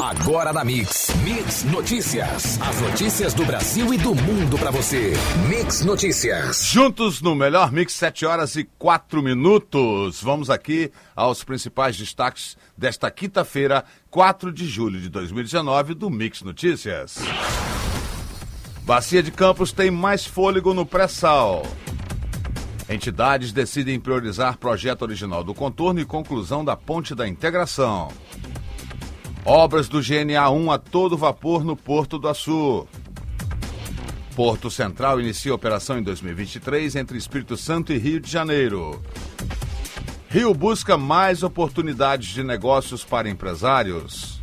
Agora na Mix. Mix Notícias. As notícias do Brasil e do mundo pra você. Mix Notícias. Juntos no melhor Mix, 7h04. Vamos aqui aos principais destaques desta quinta-feira, 4 de julho de 2019, do Mix Notícias. Bacia de Campos tem mais fôlego no pré-sal. Entidades decidem priorizar projeto original do contorno e conclusão da Ponte da Integração. Obras do GNA 1 a todo vapor no Porto do Açu. Porto Central inicia operação em 2023 entre Espírito Santo e Rio de Janeiro. Rio busca mais oportunidades de negócios para empresários.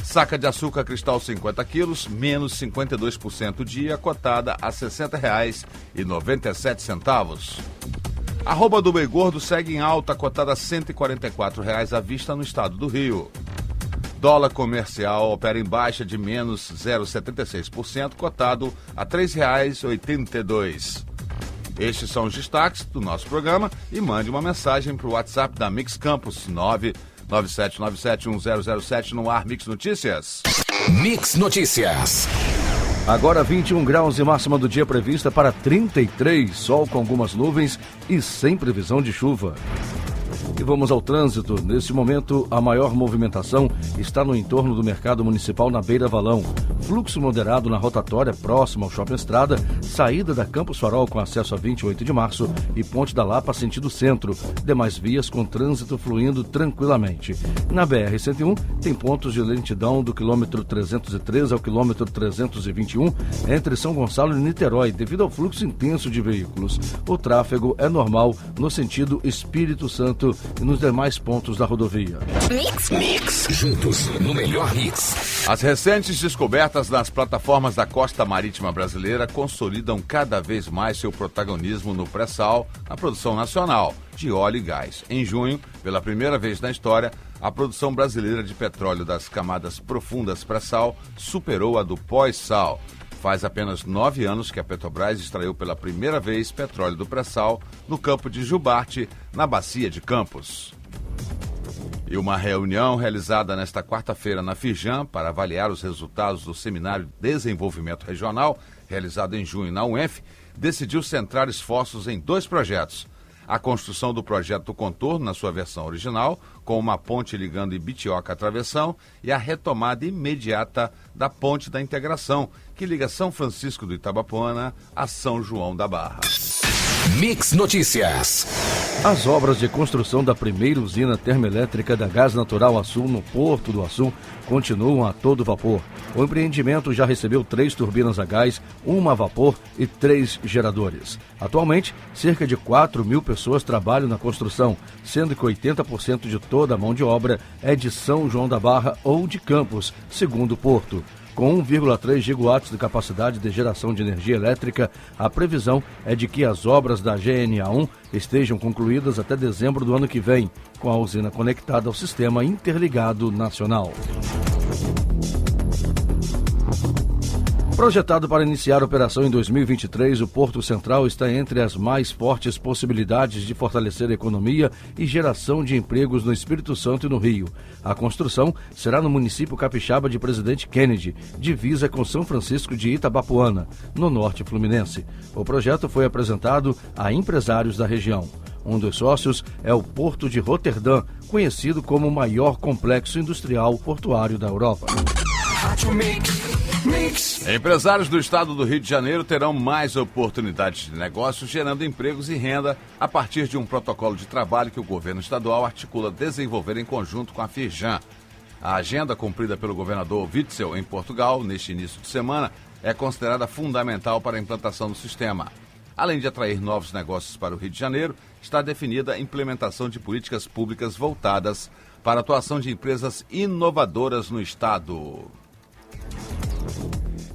Saca de açúcar cristal 50 quilos, menos 52% dia, cotada a R$ 60,97. Arroba do boi gordo segue em alta, cotada a R$ 144,00 à vista no estado do Rio. Dólar comercial opera em baixa de menos 0,76%, cotado a R$ 3,82. Estes são os destaques do nosso programa e mande uma mensagem para o WhatsApp da Mix Campos, 997971007 no ar Mix Notícias. Mix Notícias. Agora 21 graus e máxima do dia prevista para 33, sol com algumas nuvens e sem previsão de chuva. E vamos ao trânsito. Nesse momento, a maior movimentação está no entorno do Mercado Municipal na Beira Valão. Fluxo moderado na rotatória próxima ao Shopping Estrada, saída da Campos Farol com acesso a 28 de março e Ponte da Lapa sentido centro. Demais vias com trânsito fluindo tranquilamente. Na BR-101 tem pontos de lentidão do quilômetro 313 ao quilômetro 321 entre São Gonçalo e Niterói devido ao fluxo intenso de veículos. O tráfego é normal no sentido Espírito Santo e nos demais pontos da rodovia. Mix. Juntos no melhor Mix. As recentes descobertas nas plataformas da costa marítima brasileira consolidam cada vez mais seu protagonismo no pré-sal, na produção nacional de óleo e gás. Em junho, pela primeira vez na história, a produção brasileira de petróleo das camadas profundas pré-sal superou a do pós-sal. Faz apenas 9 anos que a Petrobras extraiu pela primeira vez petróleo do pré-sal no campo de Jubarte, na Bacia de Campos. E uma reunião realizada nesta quarta-feira na Firjan para avaliar os resultados do Seminário de Desenvolvimento Regional, realizado em junho na UENF, decidiu centrar esforços em 2 projetos. A construção do projeto do contorno na sua versão original, com uma ponte ligando Ibitioca à Travessão, e a retomada imediata da Ponte da Integração, que liga São Francisco do Itabapoana a São João da Barra. Mix Notícias. As obras de construção da primeira usina termoelétrica da Gás Natural Açu, no Porto do Açu, continuam a todo vapor. O empreendimento já recebeu 3 turbinas a gás, 1 a vapor e 3 geradores. Atualmente, cerca de 4.000 pessoas trabalham na construção, sendo que 80% de toda a mão de obra é de São João da Barra ou de Campos, segundo o Porto. Com 1,3 gigawatts de capacidade de geração de energia elétrica, a previsão é de que as obras da GNA 1 estejam concluídas até dezembro do ano que vem, com a usina conectada ao Sistema Interligado Nacional. Projetado para iniciar a operação em 2023, o Porto Central está entre as mais fortes possibilidades de fortalecer a economia e geração de empregos no Espírito Santo e no Rio. A construção será no município capixaba de Presidente Kennedy, divisa com São Francisco de Itabapoana, no norte fluminense. O projeto foi apresentado a empresários da região. Um dos sócios é o Porto de Roterdã, conhecido como o maior complexo industrial portuário da Europa. Empresários do estado do Rio de Janeiro terão mais oportunidades de negócios, gerando empregos e renda a partir de um protocolo de trabalho que o governo estadual articula desenvolver em conjunto com a Firjan. A agenda cumprida pelo governador Witzel em Portugal, neste início de semana, é considerada fundamental para a implantação do sistema. Além de atrair novos negócios para o Rio de Janeiro, está definida a implementação de políticas públicas voltadas para a atuação de empresas inovadoras no estado.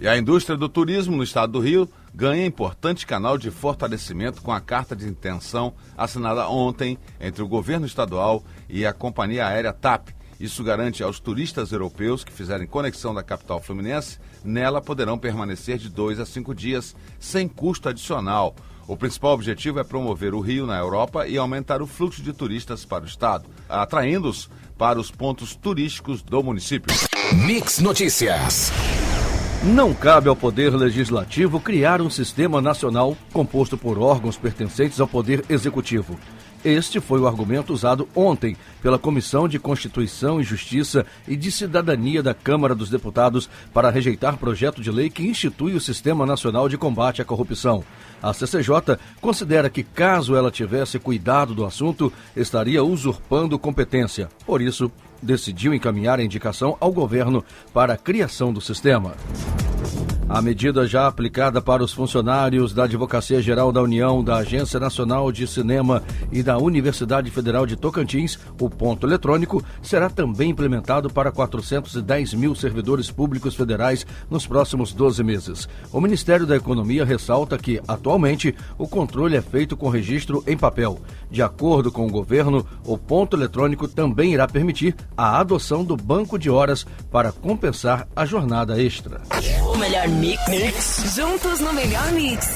E a indústria do turismo no estado do Rio ganha importante canal de fortalecimento com a carta de intenção assinada ontem entre o governo estadual e a companhia aérea TAP. Isso garante aos turistas europeus que fizerem conexão da capital fluminense, nela poderão permanecer de 2 a 5 dias sem custo adicional. O principal objetivo é promover o Rio na Europa e aumentar o fluxo de turistas para o estado, atraindo-os para os pontos turísticos do município. Mix Notícias. Não cabe ao Poder Legislativo criar um sistema nacional composto por órgãos pertencentes ao Poder Executivo. Este foi o argumento usado ontem pela Comissão de Constituição e Justiça e de Cidadania da Câmara dos Deputados para rejeitar projeto de lei que institui o Sistema Nacional de Combate à Corrupção. A CCJ considera que, caso ela tivesse cuidado do assunto, estaria usurpando competência. Por isso, decidiu encaminhar a indicação ao governo para a criação do sistema. A medida já aplicada para os funcionários da Advocacia Geral da União, da Agência Nacional de Cinema e da Universidade Federal de Tocantins, o ponto eletrônico, será também implementado para 410 mil servidores públicos federais nos próximos 12 meses. O Ministério da Economia ressalta que, atualmente, o controle é feito com registro em papel. De acordo com o governo, o ponto eletrônico também irá permitir a adoção do banco de horas para compensar a jornada extra. O melhor mix. Juntos no melhor mix.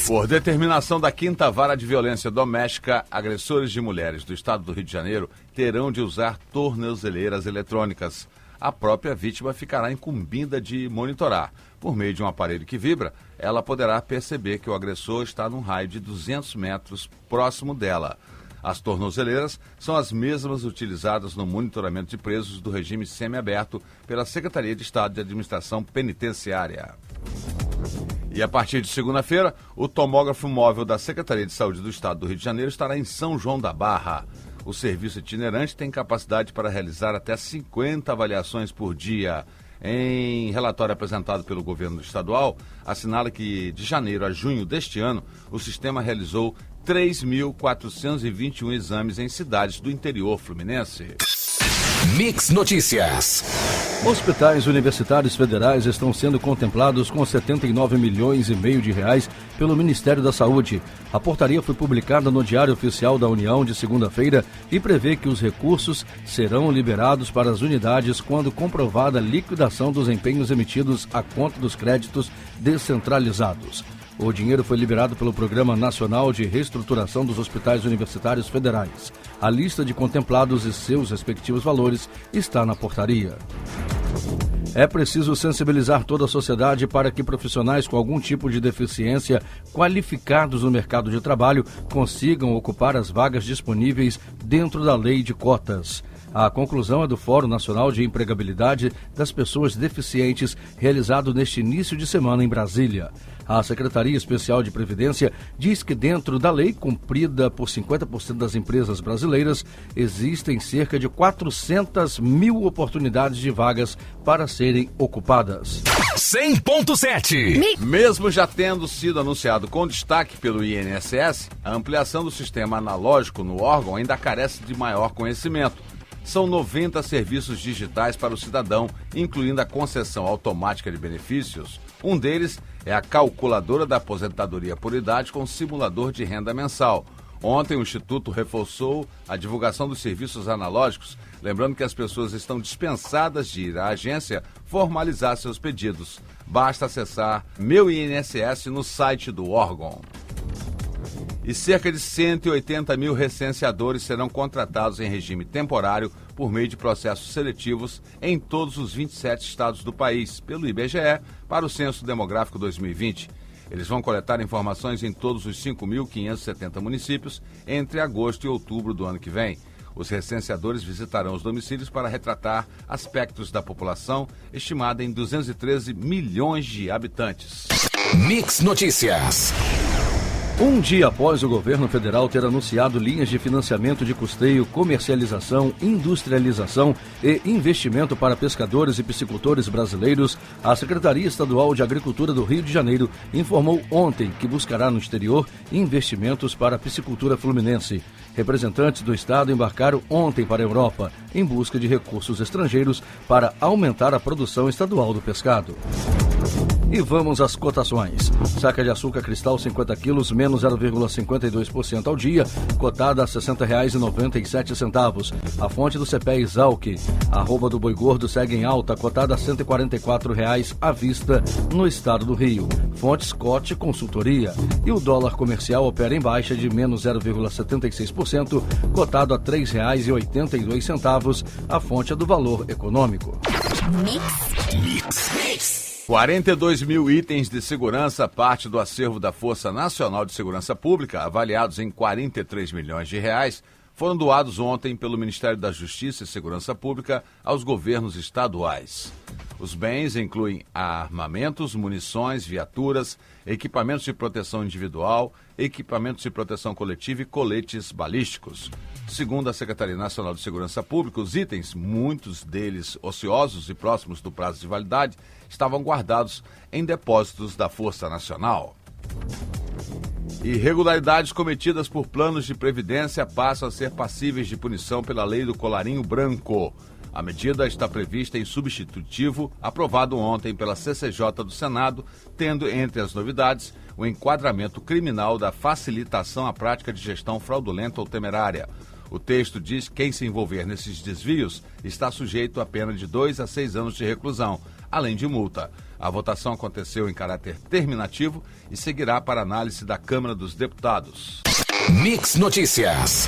Por determinação da 5ª Vara de Violência Doméstica, agressores de mulheres do estado do Rio de Janeiro terão de usar tornozeleiras eletrônicas. A própria vítima ficará incumbida de monitorar. Por meio de um aparelho que vibra, ela poderá perceber que o agressor está num raio de 200 metros próximo dela. As tornozeleiras são as mesmas utilizadas no monitoramento de presos do regime semiaberto pela Secretaria de Estado de Administração Penitenciária. E a partir de segunda-feira, o tomógrafo móvel da Secretaria de Saúde do Estado do Rio de Janeiro estará em São João da Barra. O serviço itinerante tem capacidade para realizar até 50 avaliações por dia. Em relatório apresentado pelo governo estadual, assinala que de janeiro a junho deste ano, o sistema realizou 3.421 exames em cidades do interior fluminense. Mix Notícias. Hospitais universitários federais estão sendo contemplados com 79 milhões e meio de reais pelo Ministério da Saúde. A portaria foi publicada no Diário Oficial da União de segunda-feira e prevê que os recursos serão liberados para as unidades quando comprovada a liquidação dos empenhos emitidos à conta dos créditos descentralizados. O dinheiro foi liberado pelo Programa Nacional de Reestruturação dos Hospitais Universitários Federais. A lista de contemplados e seus respectivos valores está na portaria. É preciso sensibilizar toda a sociedade para que profissionais com algum tipo de deficiência qualificados no mercado de trabalho consigam ocupar as vagas disponíveis dentro da lei de cotas. A conclusão é do Fórum Nacional de Empregabilidade das Pessoas Deficientes, realizado neste início de semana em Brasília. A Secretaria Especial de Previdência diz que dentro da lei, cumprida por 50% das empresas brasileiras, existem cerca de 400 mil oportunidades de vagas para serem ocupadas. 100.7. Mesmo já tendo sido anunciado com destaque pelo INSS, a ampliação do sistema analógico no órgão ainda carece de maior conhecimento. São 90 serviços digitais para o cidadão, incluindo a concessão automática de benefícios. Um deles é a calculadora da aposentadoria por idade com simulador de renda mensal. Ontem, o Instituto reforçou a divulgação dos serviços analógicos, lembrando que as pessoas estão dispensadas de ir à agência formalizar seus pedidos. Basta acessar Meu INSS no site do órgão. E cerca de 180 mil recenseadores serão contratados em regime temporário por meio de processos seletivos em todos os 27 estados do país, pelo IBGE, para o Censo Demográfico 2020. Eles vão coletar informações em todos os 5.570 municípios entre agosto e outubro do ano que vem. Os recenseadores visitarão os domicílios para retratar aspectos da população, estimada em 213 milhões de habitantes. Mix Notícias. Um dia após o governo federal ter anunciado linhas de financiamento de custeio, comercialização, industrialização e investimento para pescadores e piscicultores brasileiros, a Secretaria Estadual de Agricultura do Rio de Janeiro informou ontem que buscará no exterior investimentos para a piscicultura fluminense. Representantes do estado embarcaram ontem para a Europa em busca de recursos estrangeiros para aumentar a produção estadual do pescado. E vamos às cotações. Saca de açúcar cristal 50 quilos, menos 0,52% ao dia, cotada a R$ 60,97. A fonte do CPE Exalc. A arroba do boi gordo segue em alta, cotada a R$ 144,00 à vista no estado do Rio. Fonte Scott Consultoria. E o dólar comercial opera em baixa de menos 0,76%, cotado a R$ 3,82. A fonte é do Valor Econômico. Mix. 42 mil itens de segurança, parte do acervo da Força Nacional de Segurança Pública, avaliados em 43 milhões de reais, foram doados ontem pelo Ministério da Justiça e Segurança Pública aos governos estaduais. Os bens incluem armamentos, munições, viaturas, equipamentos de proteção individual, equipamentos de proteção coletiva e coletes balísticos. Segundo a Secretaria Nacional de Segurança Pública, os itens, muitos deles ociosos e próximos do prazo de validade, estavam guardados em depósitos da Força Nacional. Irregularidades cometidas por planos de previdência passam a ser passíveis de punição pela lei do colarinho branco. A medida está prevista em substitutivo aprovado ontem pela CCJ do Senado, tendo entre as novidades o enquadramento criminal da facilitação à prática de gestão fraudulenta ou temerária. O texto diz que quem se envolver nesses desvios está sujeito a pena de 2 a 6 anos de reclusão, além de multa. A votação aconteceu em caráter terminativo e seguirá para análise da Câmara dos Deputados. Mix Notícias.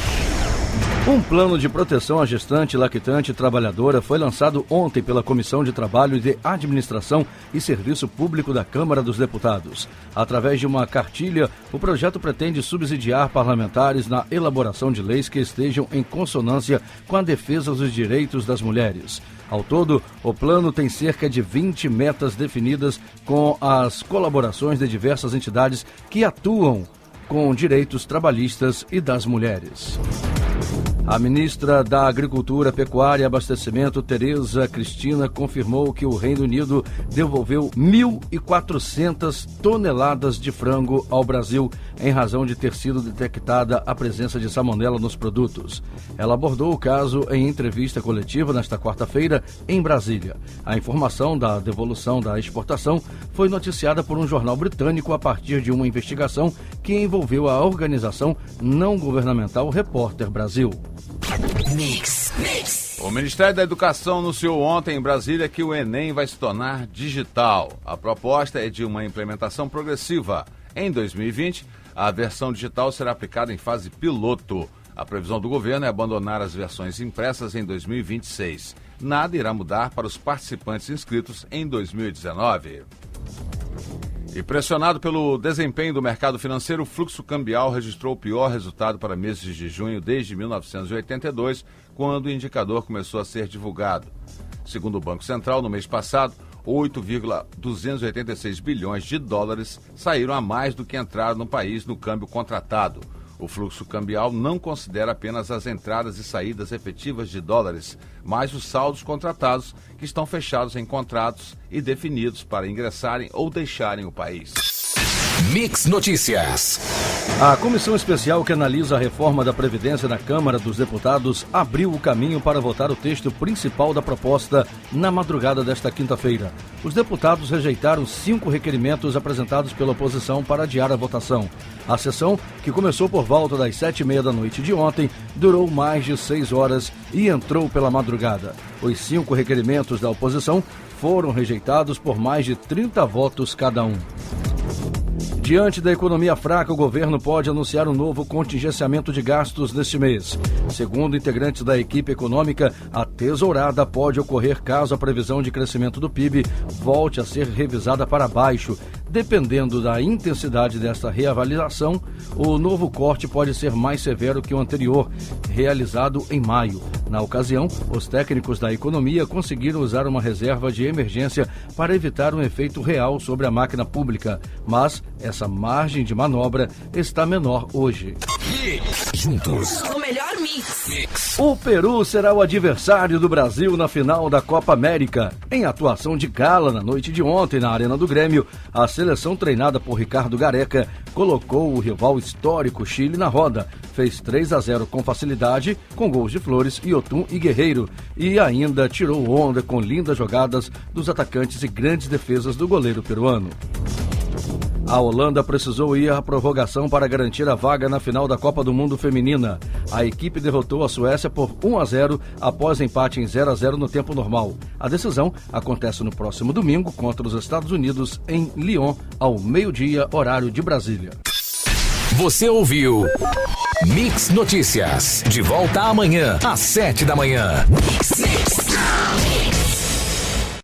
Um plano de proteção à gestante, lactante e trabalhadora foi lançado ontem pela Comissão de Trabalho e de Administração e Serviço Público da Câmara dos Deputados. Através de uma cartilha, o projeto pretende subsidiar parlamentares na elaboração de leis que estejam em consonância com a defesa dos direitos das mulheres. Ao todo, o plano tem cerca de 20 metas definidas com as colaborações de diversas entidades que atuam com direitos trabalhistas e das mulheres. A ministra da Agricultura, Pecuária e Abastecimento, Tereza Cristina, confirmou que o Reino Unido devolveu 1.400 toneladas de frango ao Brasil em razão de ter sido detectada a presença de salmonela nos produtos. Ela abordou o caso em entrevista coletiva nesta quarta-feira em Brasília. A informação da devolução da exportação foi noticiada por um jornal britânico a partir de uma investigação que envolveu a organização não governamental Repórter Brasil. Mix. O Ministério da Educação anunciou ontem em Brasília que o Enem vai se tornar digital. A proposta é de uma implementação progressiva. Em 2020, a versão digital será aplicada em fase piloto. A previsão do governo é abandonar as versões impressas em 2026. Nada irá mudar para os participantes inscritos em 2019. E pressionado pelo desempenho do mercado financeiro, o fluxo cambial registrou o pior resultado para meses de junho desde 1982, quando o indicador começou a ser divulgado. Segundo o Banco Central, no mês passado, 8,286 bilhões de dólares saíram a mais do que entraram no país no câmbio contratado. O fluxo cambial não considera apenas as entradas e saídas efetivas de dólares, mas os saldos contratados que estão fechados em contratos e definidos para ingressarem ou deixarem o país. Mix Notícias. A comissão especial que analisa a reforma da Previdência na Câmara dos Deputados abriu o caminho para votar o texto principal da proposta na madrugada desta quinta-feira. Os deputados rejeitaram 5 requerimentos apresentados pela oposição para adiar a votação. A sessão, que começou por volta das 7h30 da noite de ontem, durou mais de 6 horas e entrou pela madrugada. Os 5 requerimentos da oposição foram rejeitados por mais de 30 votos cada um. Diante da economia fraca, o governo pode anunciar um novo contingenciamento de gastos neste mês. Segundo integrantes da equipe econômica, a tesourada pode ocorrer caso a previsão de crescimento do PIB volte a ser revisada para baixo. Dependendo da intensidade desta reavaliação, o novo corte pode ser mais severo que o anterior, realizado em maio. Na ocasião, os técnicos da economia conseguiram usar uma reserva de emergência para evitar um efeito real sobre a máquina pública, mas essa margem de manobra está menor hoje. Juntos. O melhor mix. Mix. O Peru será o adversário do Brasil na final da Copa América. Em atuação de gala na noite de ontem na Arena do Grêmio, a seleção treinada por Ricardo Gareca colocou o rival histórico Chile na roda. Fez 3-0 com facilidade, com gols de Flores, Yotun e Guerreiro. E ainda tirou onda com lindas jogadas dos atacantes e grandes defesas do goleiro peruano. A Holanda precisou ir à prorrogação para garantir a vaga na final da Copa do Mundo Feminina. A equipe derrotou a Suécia por 1-0 após empate em 0-0 no tempo normal. A decisão acontece no próximo domingo contra os Estados Unidos em Lyon, ao meio-dia, horário de Brasília. Você ouviu Mix Notícias. De volta amanhã, às 7 da manhã.